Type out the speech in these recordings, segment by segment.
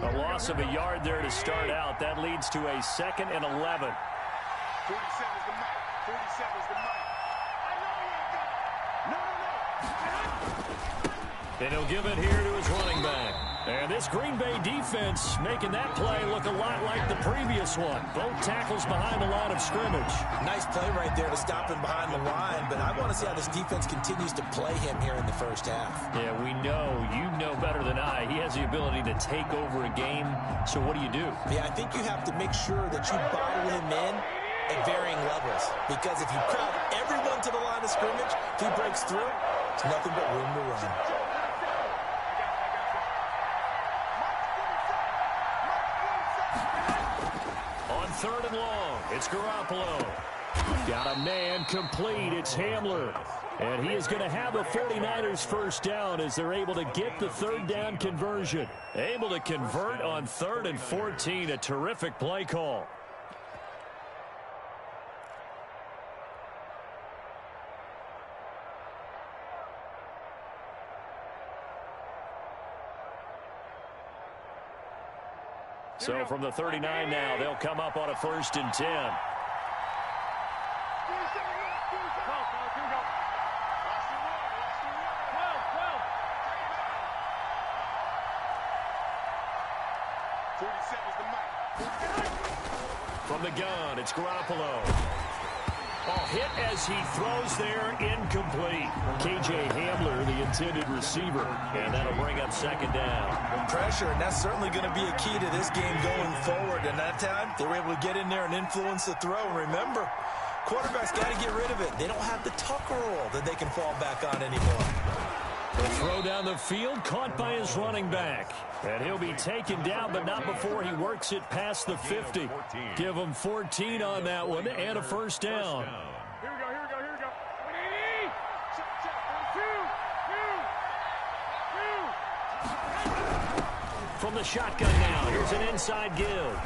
A loss of a yard there to start out. That leads to a 2nd and 11. 47's the mic. 47's the mic. And he'll give it here to his running back. And this Green Bay defense making that play look a lot like the previous one. Both tackles behind the line of scrimmage. Nice play right there to stop him behind the line, but I want to see how this defense continues to play him here in the first half. Yeah, we know. You know better than I. He has the ability to take over a game. So what do you do? Yeah, I think you have to make sure that you bottle him in at varying levels. Because if you crowd everyone to the line of scrimmage, if he breaks through, it's nothing but room to run. On 3rd and long, it's Garoppolo. Got a man complete. It's Hamler. And he is going to have a 49ers first down as they're able to get the 3rd down conversion. Able to convert on 3rd and 14. A terrific play call. So from the 39 now, they'll come up on a 1st and 10. From the gun, it's Garoppolo. Oh, hit as he throws there, incomplete. K.J. Hamler, the intended receiver, and that'll bring up 2nd down. Pressure, and that's certainly going to be a key to this game going forward. And that time, they were able to get in there and influence the throw. And remember, quarterbacks got to get rid of it. They don't have the tuck roll that they can fall back on anymore. The throw down the field, caught by his running back. And he'll be taken down, but not before he works it past the 50. Give him 14 on that one and a 1st down. Here we go, here we go, here we go. From the shotgun now, here's an inside give.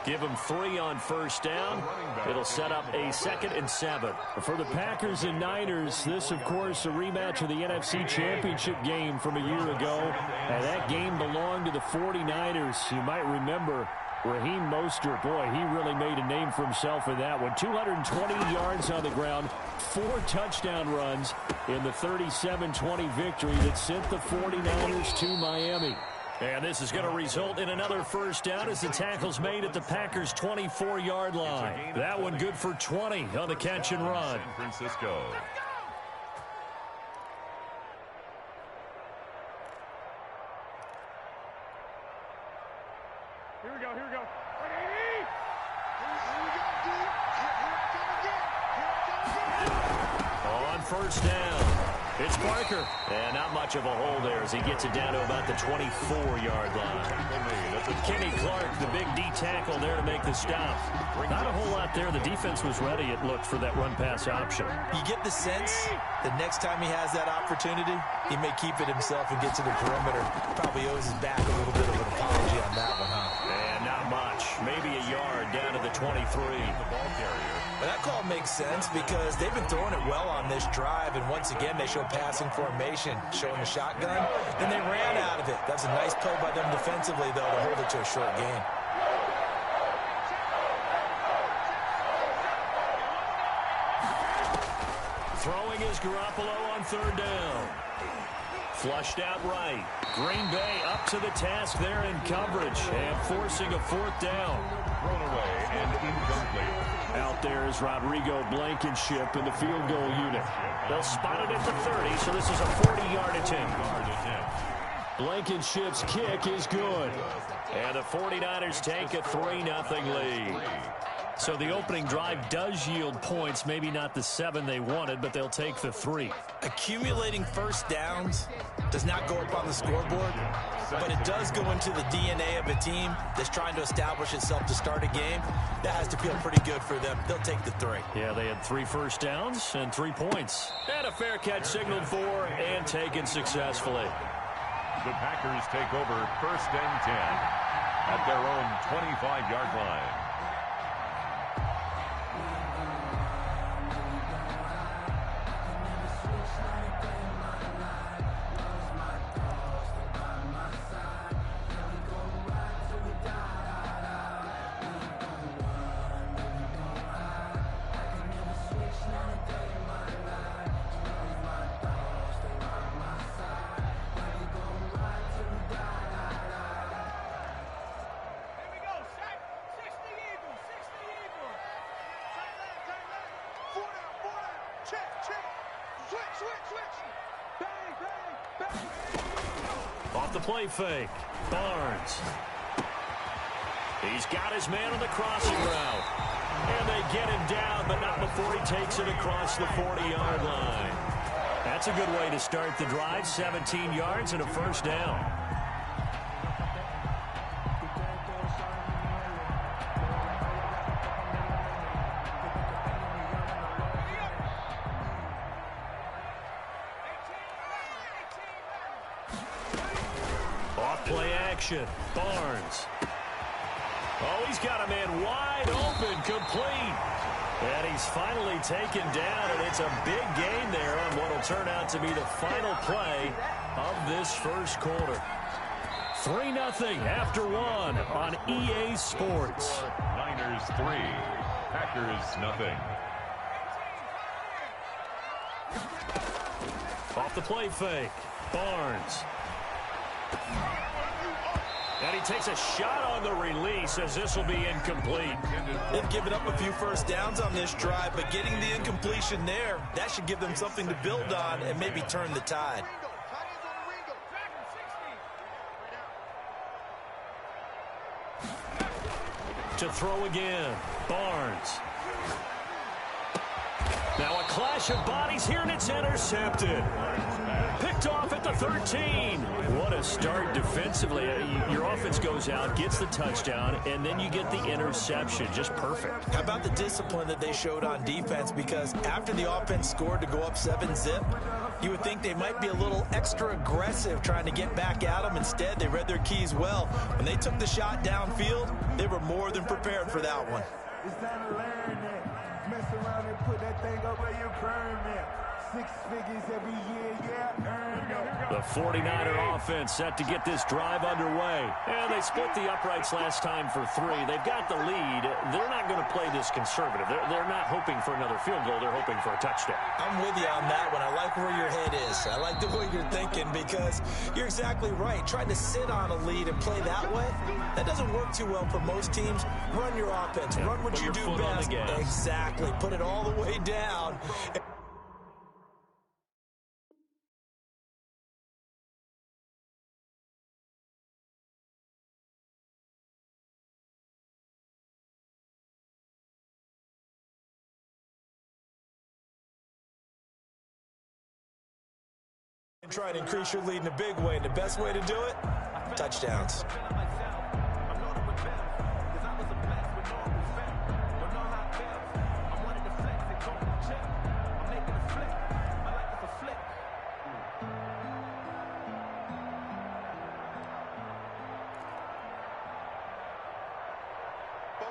Give him 3 on 1st down. It'll set up a 2nd and 7. For the Packers and Niners, this, of course, a rematch of the NFC Championship game from a year ago. And that game belonged to the 49ers. You might remember Raheem Mostert. Boy, he really made a name for himself in that one. 220 yards on the ground, 4 touchdown runs in the 37-20 victory that sent the 49ers to Miami. And this is going to result in another 1st down as the tackle's made at the Packers' 24-yard line. That one good for 20 on the catch and run. San Francisco. Here we go, here we go. On 1st down, it's Parker. And not much of a hole there as he gets it down to about the 24-yard line. Kenny Clark, the big D tackle there to make the stop. Not a whole lot there. The defense was ready, it looked, for that run-pass option. You get the sense the next time he has that opportunity, he may keep it himself and get to the perimeter. Probably owes his back a little bit of an apology on that one, huh? And not much. Maybe a yard down to the 23. The ball carrier. But that call makes sense because they've been throwing it well on this drive, and once again they show passing formation, showing the shotgun, and they ran out of it. That's a nice play by them defensively, though, to hold it to a short gain. Throwing is Garoppolo on 3rd down. Flushed out right. Green Bay up to the task there in coverage and forcing a 4th down. Thrown away and incomplete. Out there is Rodrigo Blankenship in the field goal unit. They'll spot it at the 30, so this is a 40-yard attempt. Blankenship's kick is good. And the 49ers take a 3-0 lead. So the opening drive does yield points, maybe not the 7 they wanted, but they'll take the 3. Accumulating 1st downs does not go up on the scoreboard, but it does go into the DNA of a team that's trying to establish itself to start a game. That has to feel pretty good for them. They'll take the 3. Yeah, they had 3 first downs and 3 points. And a fair catch signaled for and taken successfully. The Packers take over 1st and 10 at their own 25-yard line. Off the play fake. Barnes. He's got his man on the crossing route. And they get him down, but not before he takes it across the 40-yard line. That's a good way to start the drive. 17 yards and a first down. Off-play action. Barnes. Oh, he's got a man wide open, complete. And he's finally taken down, and it's a big gain there on what will turn out to be the final play of this first quarter. 3-0 after one on EA Sports. Niners 3, Packers nothing. Off the play fake. Barnes. And he takes a shot on the release as this will be incomplete. They've given up a few first downs on this drive, but getting the incompletion there, that should give them something to build on and maybe turn the tide. To throw again. Barnes. Now a clash of bodies here, and it's intercepted. Picked off at the 13. What a start defensively. Your offense goes out, gets the touchdown, and then you get the interception. Just perfect. How about the discipline that they showed on defense? Because after the offense scored to go up 7-zip, you would think they might be a little extra aggressive trying to get back at them. Instead, they read their keys well. When they took the shot downfield, they were more than prepared for that one. It's time to learn that. Mess around and put that thing up where you permit. 6 figures every year, yeah, earn that. The 49er offense set to get this drive underway. And they split the uprights last time for 3. They've got the lead. They're not going to play this conservative. They're not hoping for another field goal. They're hoping for a touchdown. I'm with you on that one. I like where your head is. I like the way you're thinking because you're exactly right. Trying to sit on a lead and play that way, that doesn't work too well for most teams. Run your offense. Run what you do best. Exactly. Put it all the way down. And try to increase your lead in a big way. And the best way to do it, touchdowns.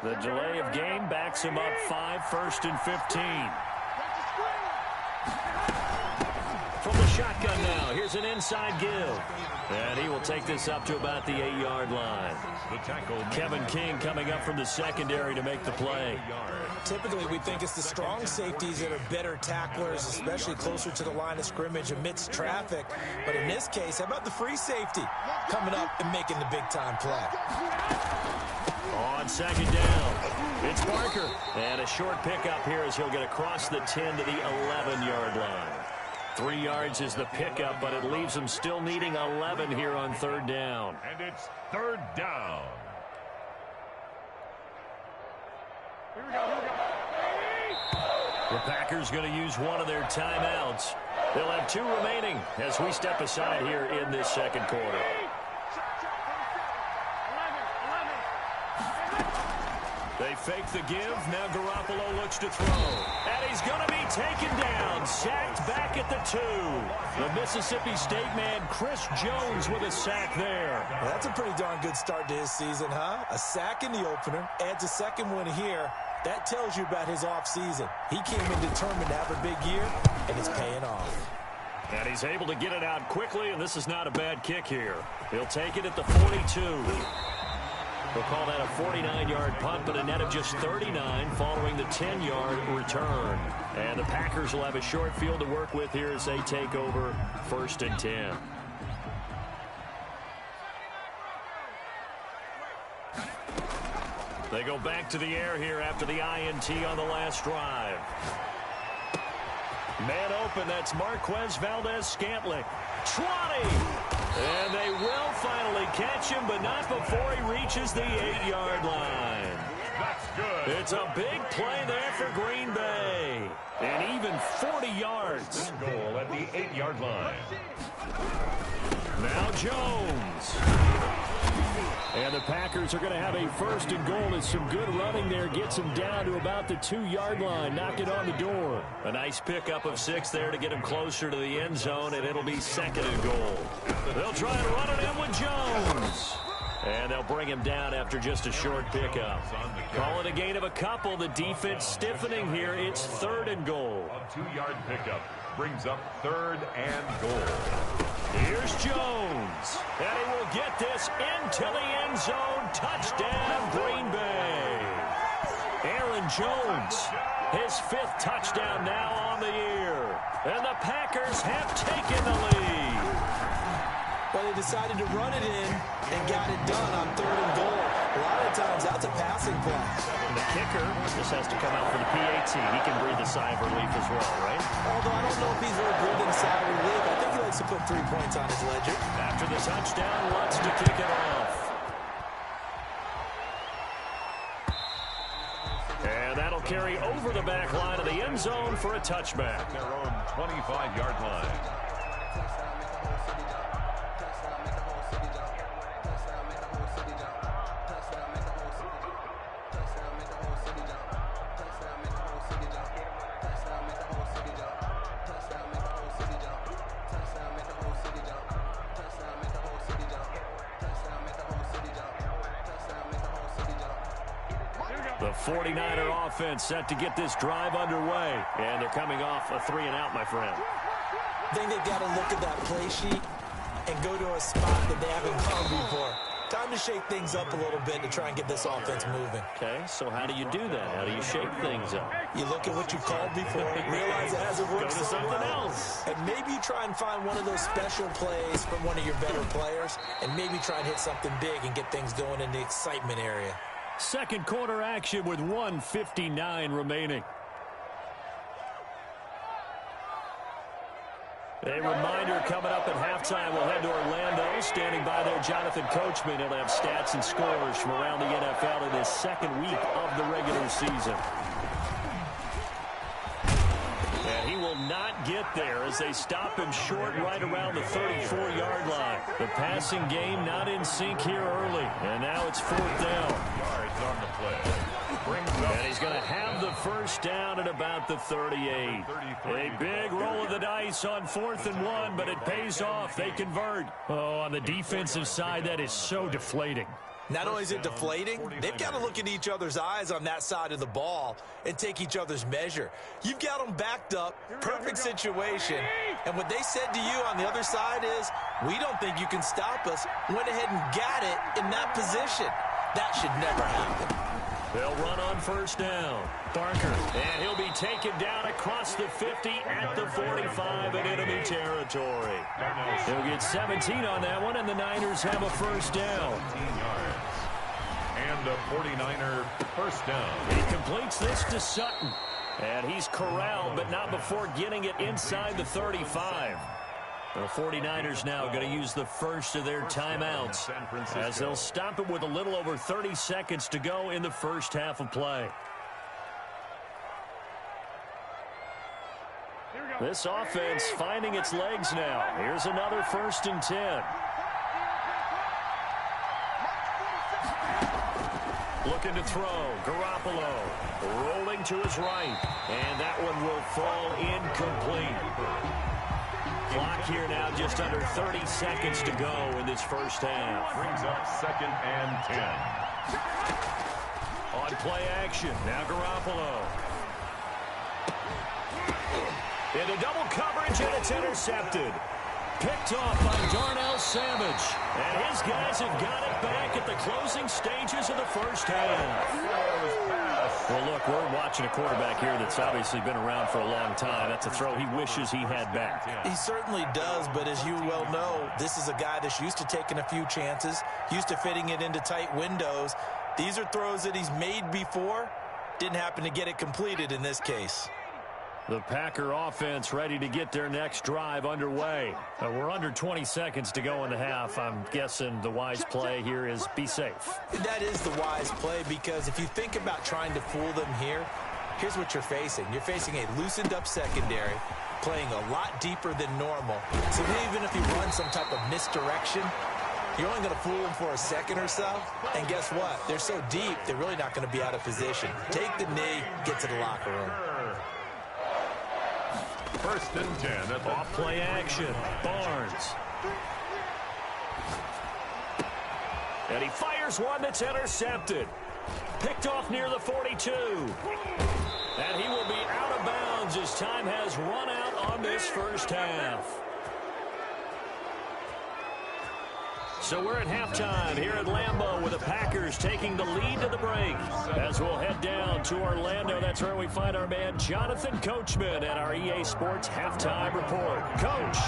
The delay of game backs him up 5, 1st and 15. From the shotgun now, here's an inside give. And he will take this up to about the 8-yard line. The tackle. Kevin King coming up from the secondary to make the play. Typically, we think it's the strong safeties that are better tacklers, especially closer to the line of scrimmage amidst traffic. But in this case, how about the free safety coming up and making the big-time play? On 2nd down, it's Barker. And a short pickup here as he'll get across the 10 to the 11-yard line. 3 yards is the pickup, but it leaves him still needing 11 here on 3rd down. And it's 3rd down. Here we go. The Packers going to use one of their timeouts. They'll have 2 remaining as we step aside here in this 2nd quarter. They fake the give. Now Garoppolo looks to throw. And he's going to be taken down. Sacked back at the 2. The Mississippi State man, Chris Jones, with a sack there. Well, that's a pretty darn good start to his season, huh? A sack in the opener. Adds a 2nd one here. That tells you about his offseason. He came in determined to have a big year, and it's paying off. And he's able to get it out quickly, and this is not a bad kick here. He'll take it at the 42. We'll call that a 49-yard punt, but a net of just 39 following the 10-yard return. And the Packers will have a short field to work with here as they take over 1st and 10. They go back to the air here after the INT on the last drive. Man open, that's Marquez Valdez-Scantling. 20! And they will finally catch him, but not before he reaches the 8-yard line. That's good. It's a big play there for Green Bay. And even 40 yards. Goal at the 8-yard line. Now Jones. And the Packers are going to have a 1st and goal as some good running there gets him down to about the 2-yard line. Knock it on the door. A nice pickup of 6 there to get him closer to the end zone, and it'll be 2nd and goal. They'll try and run it in with Jones. And they'll bring him down after just a short pickup. Call it a gain of a couple. The defense stiffening here. It's 3rd and goal. A 2-yard pickup brings up 3rd and goal. Here's Jones. And he will get this into the end zone. Touchdown, Green Bay. Aaron Jones, his 5th touchdown now on the year. And the Packers have taken the lead. Well, they decided to run it in and got it done on 3rd and goal. A lot of times, that's a passing play. And the kicker just has to come out for the PAT. He can breathe a sigh of relief as well, right? Although I don't know if he's really breathing a sigh of relief. I think he likes to put 3 points on his ledger. After the touchdown, wants to kick it off. And that'll carry over the back line of the end zone for a touchback. Their own 25-yard line. The 49er offense set to get this drive underway. And they're coming off a 3-and-out, my friend. I think they've got to look at that play sheet and go to a spot that they haven't gone before. Time to shake things up a little bit to try and get this offense moving. Okay, so how do you do that? How do you shake things up? You look at what you called before, realize it hasn't worked Go to something well, else. and maybe you try and find one of those special plays from one of your better players, and maybe try and hit something big and get things going in the excitement area. 2nd quarter action with 1:59 remaining. A reminder coming up at halftime. We'll head to Orlando. Standing by there, Jonathan Coachman. He'll have stats and scores from around the NFL in his 2nd week of the regular season. And he will not get there as they stop him short right around the 34-yard line. The passing game not in sync here early. And now it's 4th down. Yards on the play. And he's going to have the 1st down at about the 38. A big roll of the dice on 4th and 1, but it pays off. They convert. Oh, on the defensive side, that is so deflating. Not only is it deflating, they've got to look in each other's eyes on that side of the ball and take each other's measure. You've got them backed up, perfect situation, and what they said to you on the other side is, we don't think you can stop us. Went ahead and got it in that position. That should never happen. They'll run on 1st down. Barker, and he'll be taken down across the 50 at the 45 in enemy territory. He'll get 17 on that one, and the Niners have a 1st down. 17 yards. And a 49er 1st down. He completes this to Sutton. And he's corralled, but not before getting it inside the 35. The 49ers now going to use the 1st of their timeouts as they'll stop it with a little over 30 seconds to go in the 1st half of play. This offense finding its legs now. Here's another 1st and 10. Looking to throw. Garoppolo rolling to his right. And that one will fall incomplete. Clock here now just under 30 seconds to go in this 1st half. Brings up 2nd and 10. On play action. Now Garoppolo. Into double coverage, and it's intercepted. Picked off by Darnell Savage. And his guys have got it back at the closing stages of the 1st half. Well, look, we're watching a quarterback here that's obviously been around for a long time. That's a throw he wishes he had back. He certainly does, but as you well know, this is a guy that's used to taking a few chances, used to fitting it into tight windows. These are throws that he's made before. Didn't happen to get it completed in this case. The Packer offense ready to get their next drive underway. We're under 20 seconds to go in the half. I'm guessing the wise play here is be safe. That is the wise play, because if you think about trying to fool them here, here's what you're facing. You're facing a loosened up secondary, playing a lot deeper than normal. So even if you run some type of misdirection, you're only going to fool them for a second or so. And guess what? They're so deep, they're really not going to be out of position. Take the knee, get to the locker room. First and 10 at the off play action. Barnes. And he fires one that's intercepted. Picked off near the 42. And he will be out of bounds as time has run out on this first half. So we're at halftime here at Lambeau with the Packers taking the lead to the break. As we'll head down to Orlando, that's where we find our man Jonathan Coachman at our EA Sports Halftime Report. Coach.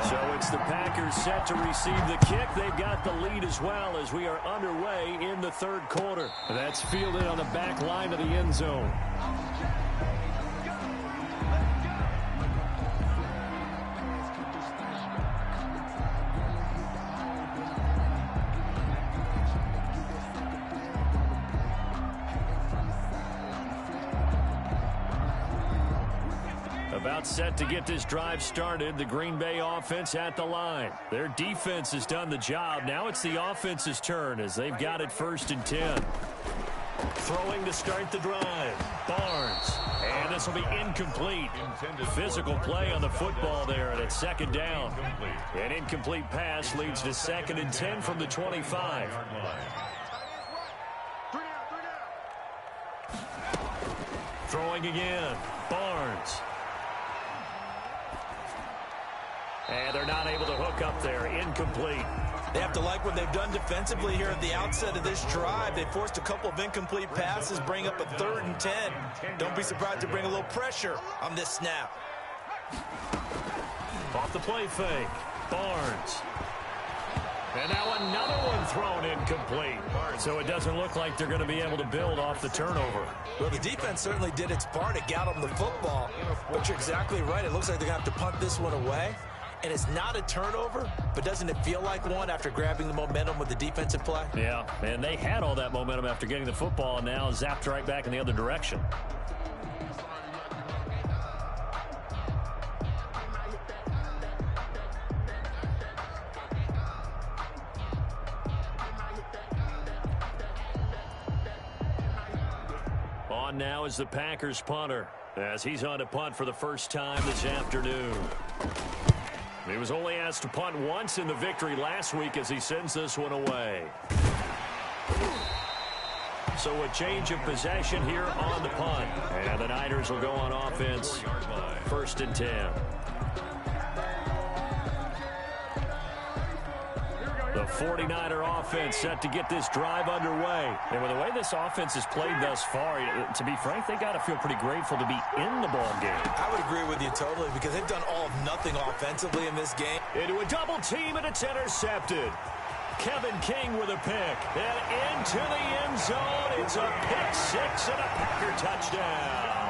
So it's the Packers set to receive the kick. They've got the lead as well as we are underway in the third quarter. That's fielded on the back line of the end zone. About set to get this drive started. The Green Bay offense at the line. Their defense has done the job. Now it's the offense's turn as they've got it 1st and 10. Throwing to start the drive. Barnes. And this will be incomplete. Physical play on the football there, and it's 2nd down. An incomplete pass leads to 2nd and 10 from the 25. Throwing again. Barnes. And they're not able to hook up there. Incomplete. They have to like what they've done defensively here at the outset of this drive. They forced a couple of incomplete passes, bring up a 3rd and 10. Don't be surprised to bring a little pressure on this snap. Off the play fake. Barnes. And now another one thrown incomplete. So it doesn't look like they're going to be able to build off the turnover. Well, the defense certainly did its part to get them the football. But you're exactly right. It looks like they're going to have to punt this one away. And it's not a turnover, but doesn't it feel like one after grabbing the momentum with the defensive play? Yeah, and they had all that momentum after getting the football, and now zapped right back in the other direction. On now is the Packers punter, as he's on to punt for the first time this afternoon. He was only asked to punt once in the victory last week as he sends this one away. So a change of possession here on the punt. And the Niners will go on offense. 1st and 10. The 49er offense set to get this drive underway. And with the way this offense has played thus far, to be frank, they got to feel pretty grateful to be in the ball game. I would agree with you totally, because they've done all of nothing offensively in this game. Into a double team, and it's intercepted. Kevin King with a pick. And into the end zone. It's a pick six and a Packer touchdown.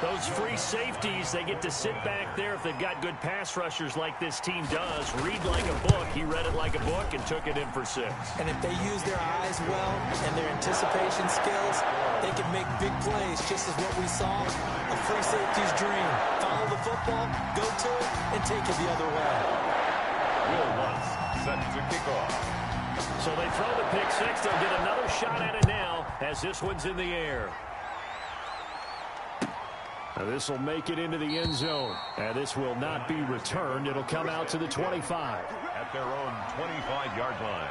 Those free safeties, they get to sit back there if they've got good pass rushers like this team does. Read like a book. He read it like a book and took it in for 6. And if they use their eyes well and their anticipation skills, they can make big plays, just as what we saw. A free safety's dream. Follow the football, go to it, and take it the other way. Will Lutz set to kick off. So they throw the pick six. They'll get another shot at it now as this one's in the air. Now this will make it into the end zone. And this will not be returned. It'll come out to the 25. At their own 25-yard line.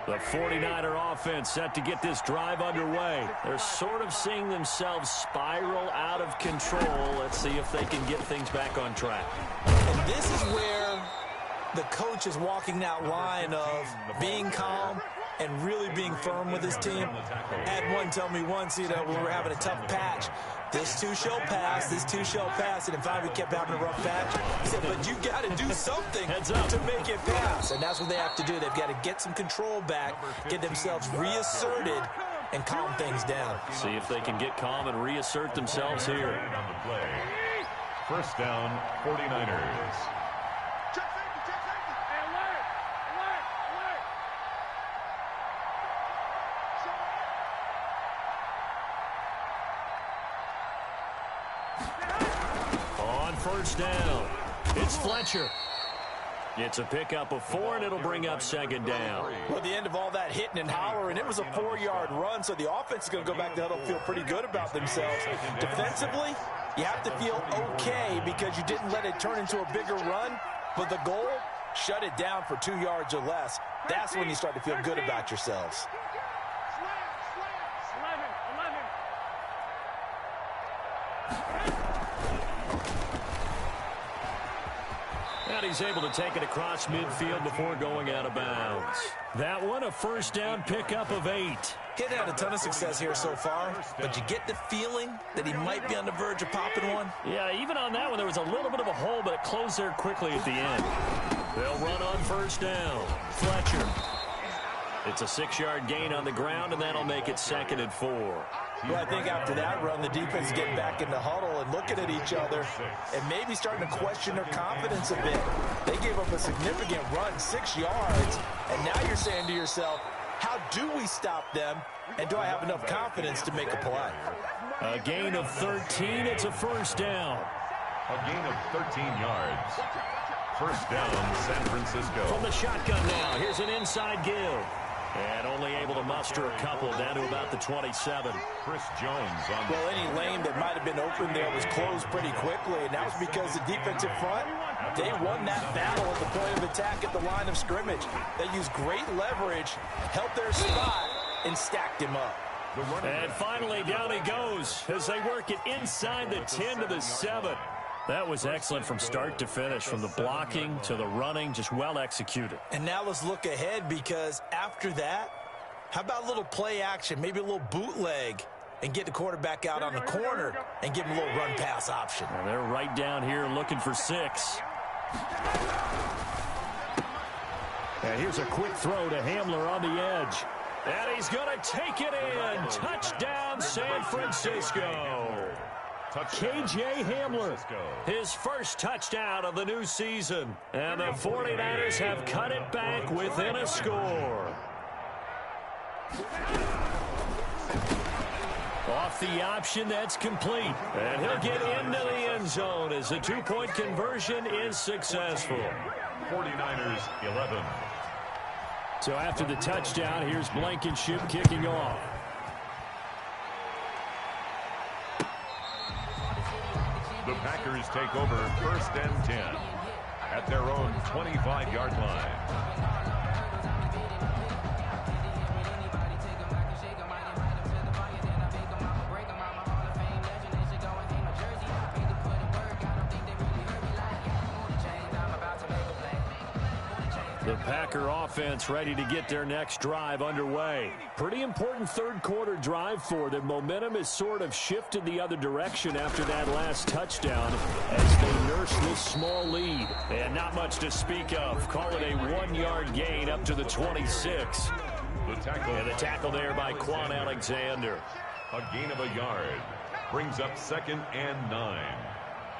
The 49er offense set to get this drive underway. They're sort of seeing themselves spiral out of control. Let's see if they can get things back on track. And this is where the coach is walking that line of being calm and really being firm with his team. I had one tell me once, when we were having a tough patch, this too shall pass, this too shall pass. And in fact, we kept having a rough patch. He said, but you got to do something to make it pass. And that's what they have to do. They've got to get some control back, get themselves reasserted, and calm things down. See if they can get calm and reassert themselves here. On the play. First down, 49ers. On first down, it's Fletcher. It's a pickup of 4, and it'll bring up second down. Well, at the end of all that hitting and hollering, it was a 4-yard run, so the offense is going to go back to huddle, feel pretty good about themselves. Defensively, you have to feel okay because you didn't let it turn into a bigger run, but the goal, shut it down for 2 yards or less. That's when you start to feel good about yourselves. And he's able to take it across midfield before going out of bounds. That one, a first down pickup of 8. He's had a ton of success here so far, but you get the feeling that he might be on the verge of popping one. Yeah, even on that one, there was a little bit of a hole, but it closed there quickly at the end. They'll run on first down. Fletcher. It's a 6-yard gain on the ground, and that'll make it 2nd and 4. Well, I think after that run, the defense is getting back in the huddle and looking at each other and maybe starting to question their confidence a bit. They gave up a significant run, 6 yards, and now you're saying to yourself, how do we stop them, and do I have enough confidence to make a play? A gain of 13, it's a first down. A gain of 13 yards. First down, San Francisco. From the shotgun now, here's an inside give. And only able to muster a couple down to about the 27. Chris Jones on the... Well, any lane that might have been open there was closed pretty quickly, and that was because the defensive front, they won that battle at the point of attack at the line of scrimmage. They used great leverage, held their spot, and stacked him up. And finally, down he goes as they work it inside the 10 to the 7. That was excellent from start to finish, from the blocking to the running, just well executed. And now let's look ahead, because after that, how about a little play action, maybe a little bootleg, and get the quarterback out on the corner and give him a little run-pass option. And they're right down here looking for 6. And here's a quick throw to Hamler on the edge. And he's going to take it in. Touchdown, San Francisco. K.J. Hamler, his first touchdown of the new season. And the 49ers have cut it back within a score. Off the option, that's complete. And he'll get into the end zone as the 2-point conversion is successful. 49ers 11. So after the touchdown, here's Blankenship kicking off. The Packers take over 1st and 10 at their own 25-yard line. The Packer offense ready to get their next drive underway. Pretty important third-quarter drive for them. Momentum has sort of shifted the other direction after that last touchdown as they nurse this small lead. And not much to speak of. Call it a 1-yard gain up to the 26. And the tackle there by Quan Alexander. A gain of a yard brings up 2nd and 9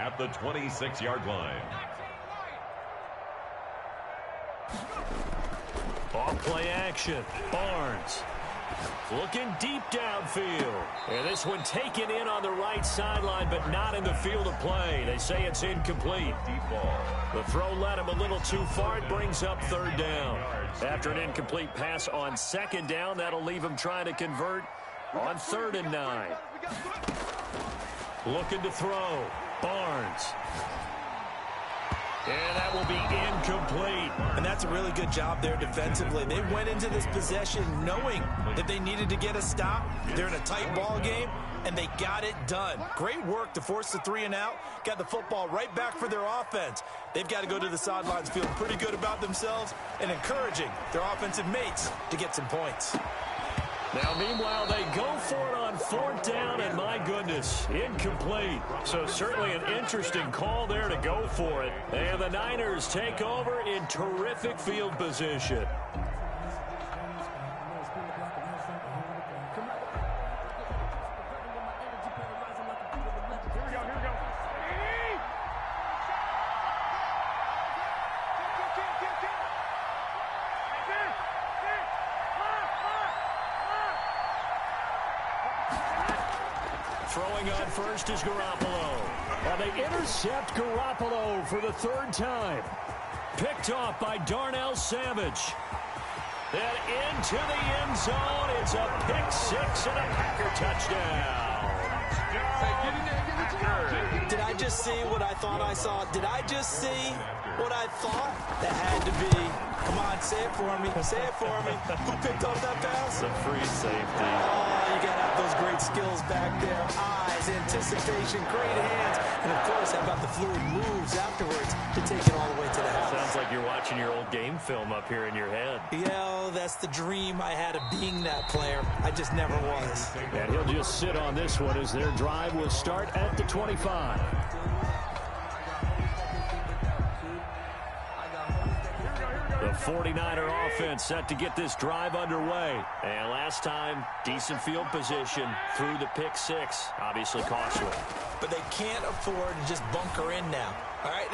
at the 26-yard line. Off play action. Barnes looking deep downfield. And this one taken in on the right sideline, but not in the field of play. They say it's incomplete. Deep ball. The throw led him a little too far. It brings up 3rd down. After an incomplete pass on 2nd down, that'll leave him trying to convert on 3rd and 9. Looking to throw. Barnes. And that will be incomplete. And that's a really good job there defensively. They went into this possession knowing that they needed to get a stop. They're in a tight ball game, and they got it done. Great work to force the 3 and out. Got the football right back for their offense. They've got to go to the sidelines feeling pretty good about themselves and encouraging their offensive mates to get some points. Now, meanwhile, they go for it on 4th down, and my goodness, incomplete. So certainly an interesting call there to go for it. And the Niners take over in terrific field position. Throwing on first is Garoppolo. And they intercept Garoppolo for the 3rd time. Picked off by Darnell Savage. And into the end zone. It's a pick 6 and a Packer touchdown. Did I just see what I thought I saw? Did I just see what I thought? That had to be. Come on, say it for me. Say it for me. Who picked up that pass? The free safety. Oh, you got to have those great skills back there. Eyes, anticipation, great hands. And, of course, how about the fluid moves afterwards to take it all the way to the house? Sounds like you're watching your old game film up here in your head. Yeah, that's the dream I had of being that player. I just never was. And he'll just sit on this one as their drive will start at the 25. The 49er offense set to get this drive underway. And last time, decent field position through the pick 6. Obviously costly. But they can't afford to just bunker in now. All right,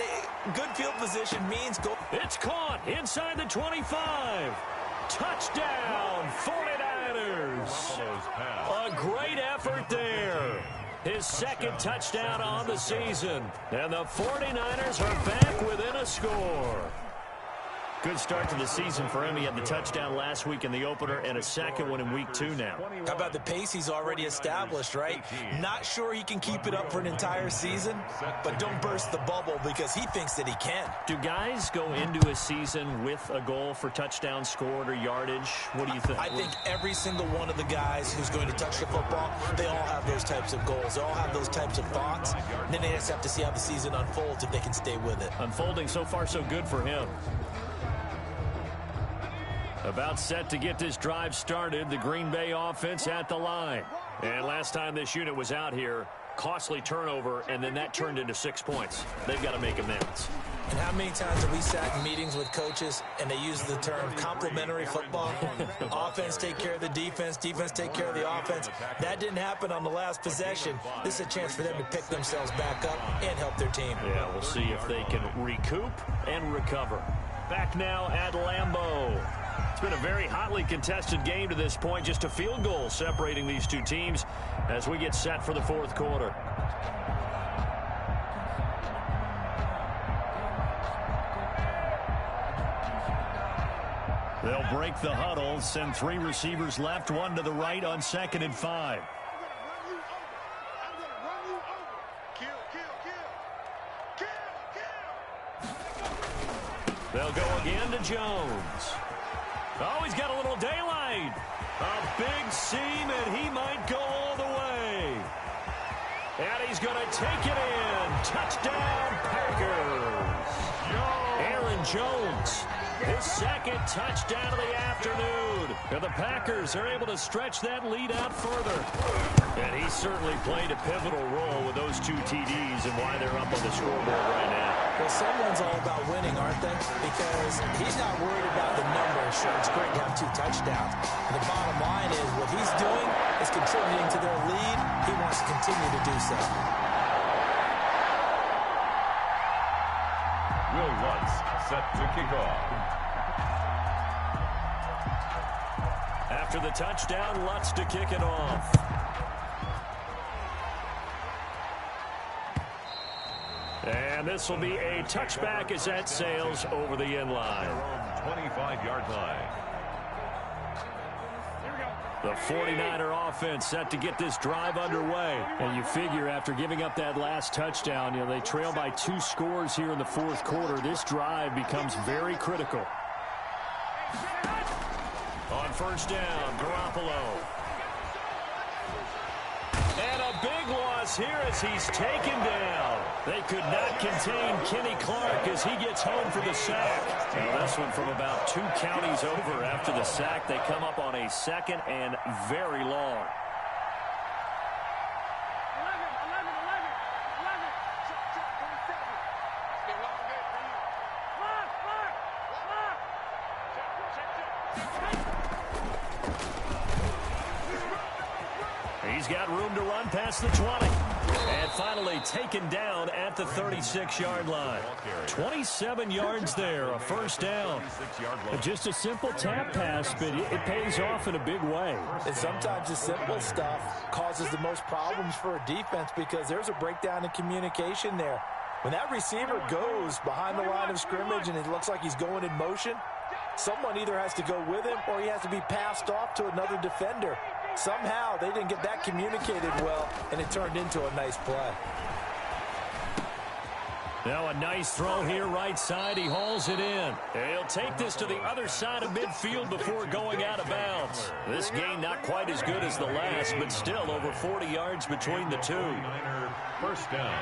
good field position means go. It's caught inside the 25. Touchdown, 49ers. A great effort there. His 2nd touchdown on the season. And the 49ers are back within a score. Good start to the season for him. He had the touchdown last week in the opener and a 2nd one in week 2 now. How about the pace he's already established, right? Not sure he can keep it up for an entire season, but don't burst the bubble because he thinks that he can. Do guys go into a season with a goal for touchdown scored or yardage? What do you think? I think every single one of the guys who's going to touch the football, they all have those types of goals. They all have those types of thoughts. And then they just have to see how the season unfolds if they can stay with it. Unfolding so far so good for him. About set to get this drive started, the Green Bay offense at the line. And last time this unit was out here, costly turnover, and then that turned into 6 points. They've got to make amends. And how many times have we sat in meetings with coaches and they use the term complementary football? Offense take care of the defense, defense take care of the offense. That didn't happen on the last possession. This is a chance for them to pick themselves back up and help their team. Yeah, we'll see if they can recoup and recover. Back now at Lambeau. It's been a very hotly contested game to this point. Just a field goal separating these two teams as we get set for the 4th quarter. They'll break the huddle, send 3 receivers left, 1 to the right on 2nd and 5. They'll go again to Jones. Oh, he's got a little daylight. A big seam, and he might go all the way. And he's going to take it in. Touchdown, Packers. Aaron Jones, his 2nd touchdown of the afternoon. And the Packers are able to stretch that lead out further. And he certainly played a pivotal role with those 2 TDs and why they're up on the scoreboard right now. Well, someone's all about winning, aren't they? Because he's not worried about the numbers. Sure, it's great to have 2 touchdowns. And the bottom line is what he's doing is contributing to their lead. He wants to continue to do so. Will Lutz set to kick off. After the touchdown, Lutz to kick it off. And this will be a touchback as that sails over the end line. 25-yard line. The 49er offense set to get this drive underway. And you figure after giving up that last touchdown, they trail by 2 scores here in the fourth quarter. This drive becomes very critical. On first down, Garoppolo. And a big loss here as he's taken down. They could not contain Kenny Clark as he gets home for the sack. Now this one from about 2 counties over after the sack. They come up on a second and very long. He's got room to run past the 20. And finally taken down at the 36-yard line. 27 yards there, a first down. Just a simple tap pass, but it pays off in a big way. And sometimes the simple stuff causes the most problems for a defense because there's a breakdown in communication there. When that receiver goes behind the line of scrimmage and it looks like he's going in motion, someone either has to go with him or he has to be passed off to another defender. Somehow they didn't get that communicated well, and it turned into a nice play. Now a nice throw here right side. He hauls it in. He'll take this to the other side of midfield before going out of bounds. This gain not quite as good as the last, but still over 40 yards between the two. First down.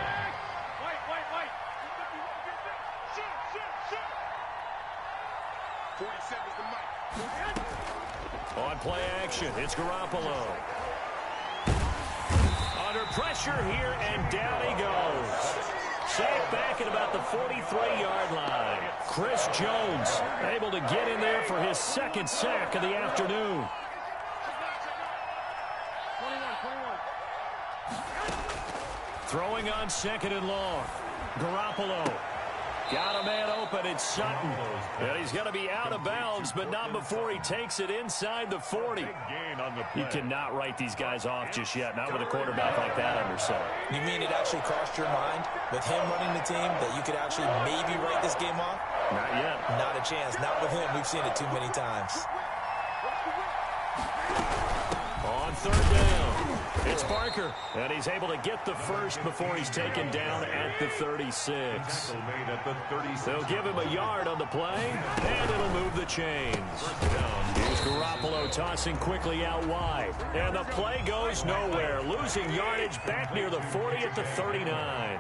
On play action, it's Garoppolo. Under pressure here, and down he goes. Sacked back at about the 43-yard line. Chris Jones able to get in there for his second sack of the afternoon. Throwing on second and long. Garoppolo. Got a man open, it's Sutton. And he's going to be out of bounds, but not before he takes it inside the 40. You cannot write these guys off just yet, not with a quarterback like that under center. You mean it actually crossed your mind with him running the team that you could actually maybe write this game off? Not yet. Not a chance. Not with him. We've seen it too many times. On third down, it's Parker, and he's able to get the first before he's taken down at the 36. They'll give him a yard on the play, and it'll move the chains. Here's Garoppolo tossing quickly out wide, and the play goes nowhere, losing yardage back near the 40 at the 39.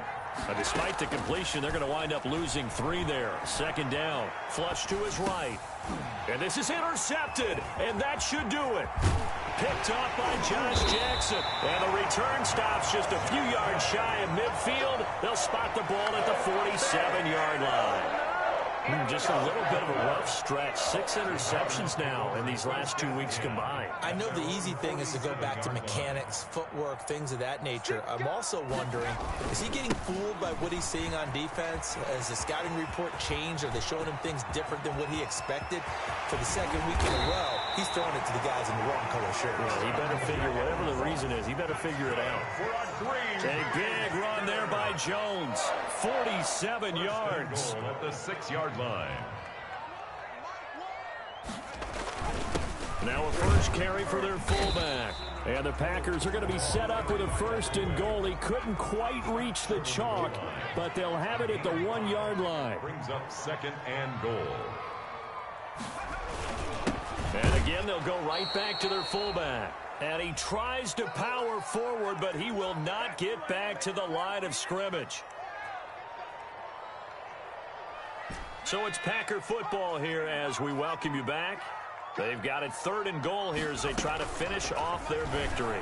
Despite the completion, they're going to wind up losing 3 there. Second down, flush to his right. And this is intercepted, and that should do it. Picked off by Josh Jackson. And the return stops just a few yards shy of midfield. They'll spot the ball at the 47-yard line. Just a little bit of a rough stretch. 6 interceptions now in these last 2 weeks combined. I know the easy thing is to go back to mechanics, footwork, things of that nature. I'm also wondering, is he getting fooled by what he's seeing on defense? Has the scouting report changed? Are they showing him things different than what he expected? For the second week in a row, he's throwing it to the guys in the wrong color shirts. Yeah, he better figure, whatever the reason is, he better figure it out. A big run there by Jones. 47 yards. At the 6-yard line. Now a first carry for their fullback. And the Packers are going to be set up with a first and goal. He couldn't quite reach the chalk, but they'll have it at the 1-yard line. Brings up second and goal. And again, they'll go right back to their fullback. And he tries to power forward, but he will not get back to the line of scrimmage. So it's Packer football here as we welcome you back. They've got it 3rd and goal here as they try to finish off their victory.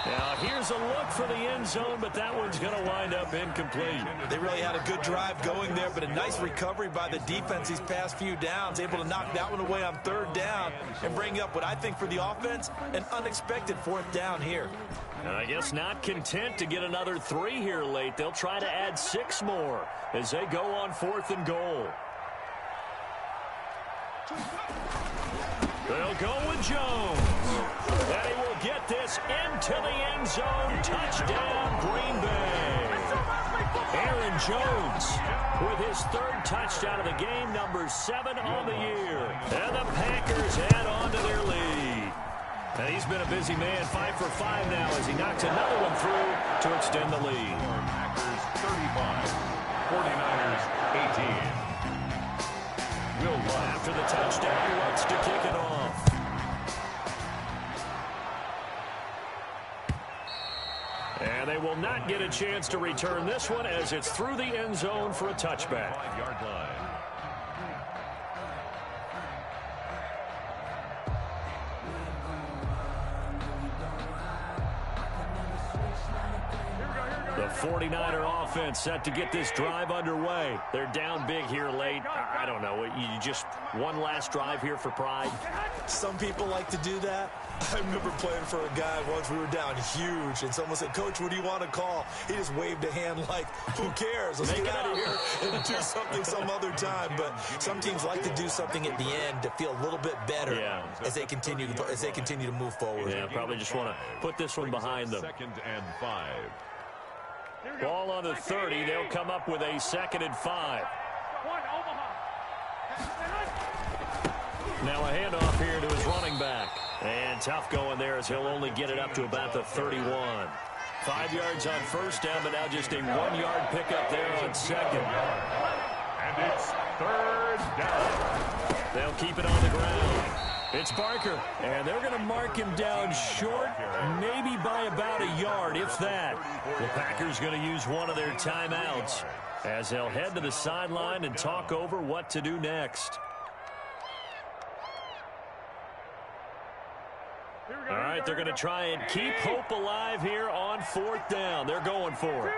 Now here's a look for the end zone, but that one's going to wind up incomplete. They really had a good drive going there, but a nice recovery by the defense these past few downs, able to knock that one away on 3rd down and bring up what I think for the offense, an unexpected 4th down here. I guess not content to get another 3 here late. They'll try to add 6 more as they go on 4th and goal. They'll go with Jones. And he will get this into the end zone. Touchdown, Green Bay. Aaron Aaron Jones with his third touchdown of the game, number 7 on the year. And the Packers add on to their lead. And he's been a busy man, 5 for 5 now as he knocks another one through to extend the lead. Packers 35, 49ers 18. Will Love. After the touchdown, he wants to kick it off. And they will not get a chance to return this one as it's through the end zone for a touchback. 5-yard line. The 49er offense set to get this drive underway. They're down big here late. I don't know. You just one last drive here for pride? Some people like to do that. I remember playing for a guy once. We were down huge, and someone said, "Coach, what do you want to call?" He just waved a hand like, "Who cares? Let's get out of here and do something some other time." But some teams like to do something at the end to feel a little bit better as they continue to move forward. Yeah, probably just want to put this one behind them. 2nd and 5. Ball on the 30. They'll come up with a 2nd and 5. Now a handoff here to his running back. And tough going there as he'll only get it up to about the 31. 5 yards on first down, but now just a 1-yard pickup there on 2nd. And it's 3rd down. They'll keep it on the ground. It's Barker, and they're going to mark him down short, maybe by about a yard, if that. The Packers going to use one of their timeouts as they'll head to the sideline and talk over what to do next. All right, they're going to try and keep hope alive here on 4th down. They're going for it.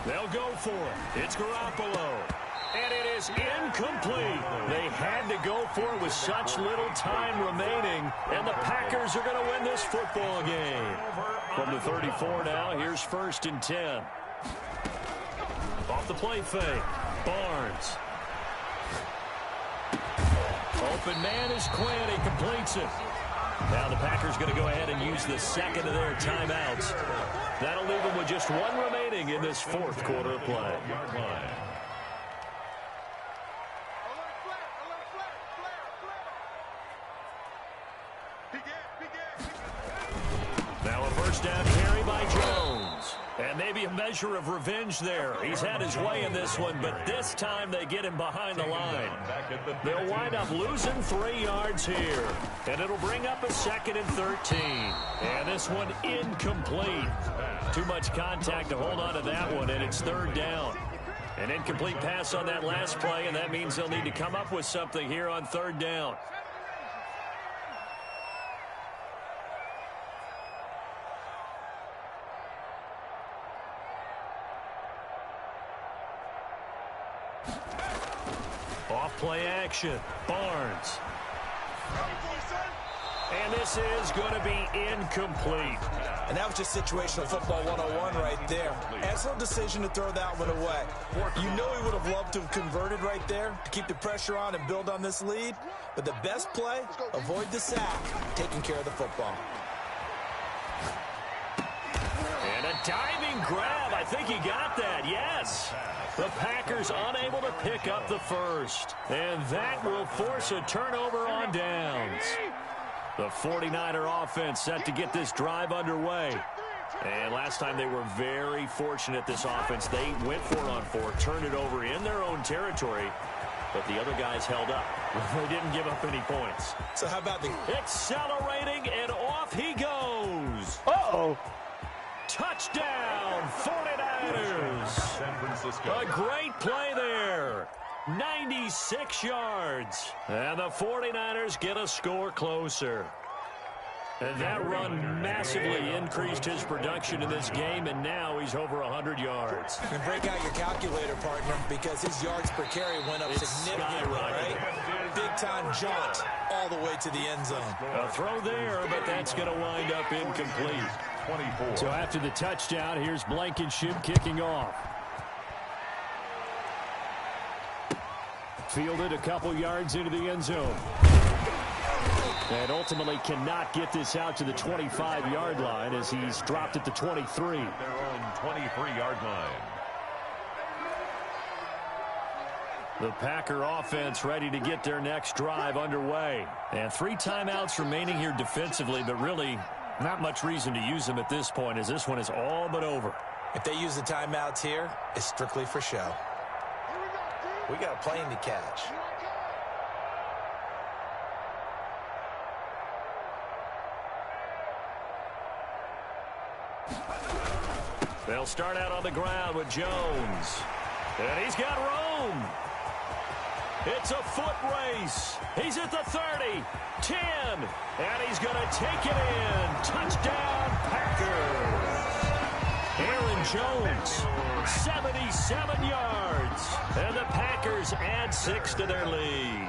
They'll go for it. It's Garoppolo. And it is incomplete. They had to go for it with such little time remaining. And the Packers are going to win this football game. From the 34 now, here's 1st and 10. Off the play fake. Barnes. Open man is Quinn. He completes it. Now the Packers going to go ahead and use the 2nd of their timeouts. That'll leave them with just 1 remaining in this 4th quarter of play. Now a first down carry by Jones. And maybe a measure of revenge there. He's had his way in this one, but this time they get him behind the line. They'll wind up losing 3 yards here. And it'll bring up a 2nd and 13. And this one incomplete. Too much contact to hold on to that one, and it's 3rd down. An incomplete pass on that last play, and that means they'll need to come up with something here on 3rd down. Off play action. Barnes. And this is going to be incomplete. And that was just situational football 101 right there. Excellent decision to throw that one away. You know he would have loved to have converted right there to keep the pressure on and build on this lead. But the best play, avoid the sack, taking care of the football. And a diving grab. I think he got that. Yes. The Packers unable to pick up the first. And that will force a turnover on downs. The 49er offense set to get this drive underway. And last time they were very fortunate, this offense. They went for it on 4, turned it over in their own territory, but the other guys held up. They didn't give up any points. So how about the... Accelerating, and off he goes. Uh-oh. Touchdown, 49ers. San Francisco. A great play there. 96 yards. And the 49ers get a score closer. And that run massively increased his production in this game, and now he's over 100 yards. And break out your calculator, partner, because his yards per carry went up significantly, right? Big-time jaunt all the way to the end zone. A throw there, but that's going to wind up incomplete. 24. So after the touchdown, here's Blankenship kicking off. Fielded a couple yards into the end zone. And ultimately cannot get this out to the 25-yard line as he's dropped at the 23. Their own 23-yard line. The Packer offense ready to get their next drive underway. And 3 timeouts remaining here defensively, but really not much reason to use them at this point as this one is all but over. If they use the timeouts here, it's strictly for show. We got a plane to catch. They'll start out on the ground with Jones. And he's got room. It's a foot race. He's at the 30, 10, and he's going to take it in. Touchdown, Packers. Aaron Jones, 77 yards. And the Packers add 6 to their lead.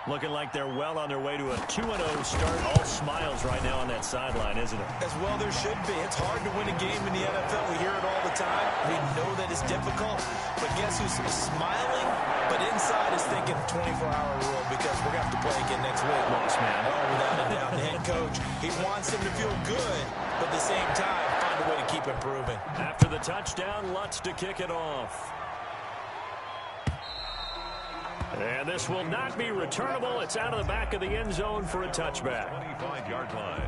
Looking like they're well on their way to a 2-0 start. All smiles right now on that sideline, isn't it? As well there should be. It's hard to win a game in the NFL. We hear it all the time. We know that it's difficult. But guess who's smiling? But inside is thinking 24-hour rule because we're going to have to play again next week. Lost man. Oh, without a doubt. The head coach, he wants them to feel good, but at the same time, find a way to keep improving. After the touchdown, Lutz to kick it off. And this will not be returnable. It's out of the back of the end zone for a touchback. 25-yard line.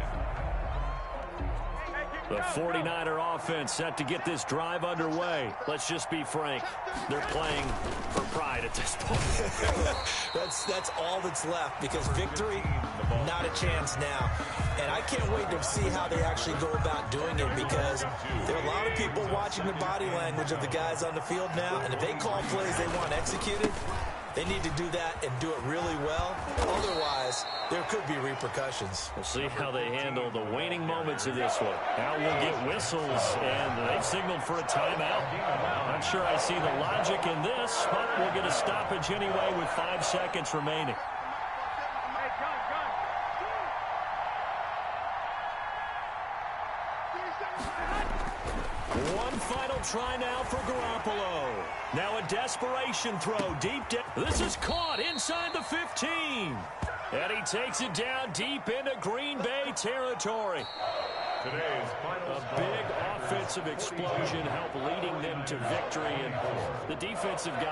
The 49er offense set to get this drive underway. Let's just be frank. They're playing for pride at this point. That's all that's left because victory, not a chance now. And I can't wait to see how they actually go about doing it because there are a lot of people watching the body language of the guys on the field now. And if they call plays they want executed, they need to do that and do it really well. Otherwise, there could be repercussions. We'll see how they handle the waning moments of this one. Now we'll get whistles, and they've signaled for a timeout. Not sure I see the logic in this, but we'll get a stoppage anyway with 5 seconds remaining. One final try now for Garoppolo. Now a desperation throw deep down. This is caught inside the 15. And he takes it down deep into Green Bay territory. Today's final A big offensive explosion helped leading them to victory. And the defensive guy